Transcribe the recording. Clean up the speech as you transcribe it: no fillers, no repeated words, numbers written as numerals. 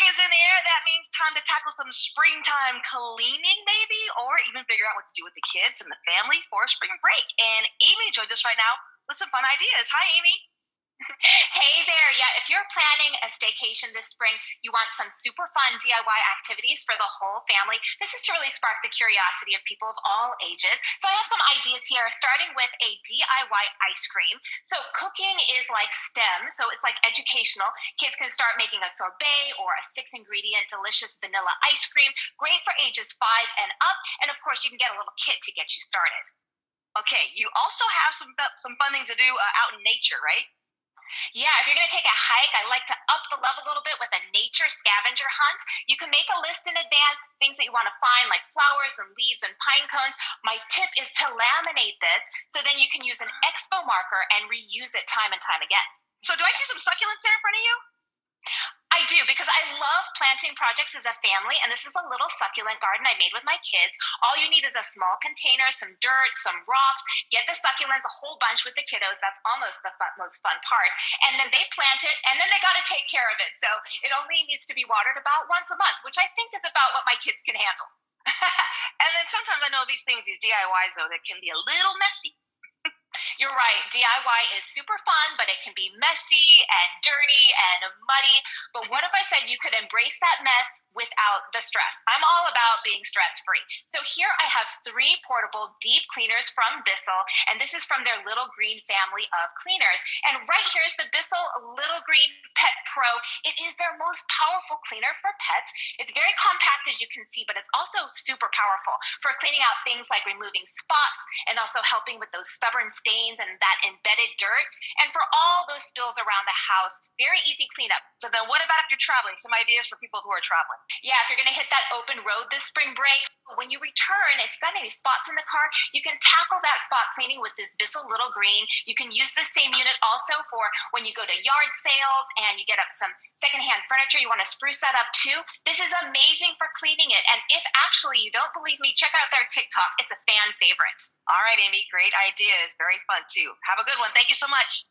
is in the air. That means time to tackle some springtime cleaning, maybe, or even figure out what to do with the kids and the family for spring break. And Amy joined us right now with some fun ideas. Hi, Amy. Hey there. Yeah, if you're planning a staycation this spring, you want some super fun DIY activities for the whole family. This is to really spark the curiosity of people of all ages. So I have some ideas here, starting with a DIY ice cream. So cooking is like STEM, so it's like educational. Kids can start making a sorbet or a 6 ingredient delicious vanilla ice cream, great for ages 5 and up. And of course, you can get a little kit to get you started. Okay, you also have some fun things to do out in nature, right? Yeah, if you're going to take a hike, I like to up the level a little bit with a nature scavenger hunt. You can make a list in advance, things that you want to find, like flowers and leaves and pine cones. My tip is to laminate this so then you can use an expo marker and reuse it time and time again. So, do I see some succulents there in front of you? I do because I love planting projects as a family, and this is a little succulent garden I made with my kids. All you need is a small container, some dirt, some rocks. Get the succulents, a whole bunch with the kiddos. That's almost the most fun part. And then they plant it, and then they got to take care of it. So it only needs to be watered about once a month, which I think is about what my kids can handle. And then sometimes I know these things, these DIYs, though, that can be a little messy. You're right. DIY is super fun, but it can be messy and dirty and muddy. But what if I said you could embrace that mess without the stress? I'm all about being stress free. So here I have 3 portable deep cleaners from Bissell, and this is from their Little Green family of cleaners. And right here is the Bissell Little Green Pet Pro. It is their most powerful cleaner for pets. It's very compact, as you can see, but it's also super powerful for cleaning out things like removing spots and also helping with those stubborn stains and that embedded dirt. And for all those spills around the house, very easy cleanup. So then what about if you're traveling? Some ideas for people who are traveling. Yeah, if you're going to hit that open road this spring break, when you return, if you've got any spots in the car, you can tackle that spot cleaning with this Bissell Little Green. You can use the same unit also for when you go to yard sales and you get up some secondhand furniture, you want to spruce that up too. This is amazing for cleaning it. And if actually you don't believe me, check out their TikTok. It's a fan favorite. All right, Amy, great ideas. Very fun, too. Have a good one. Thank you so much.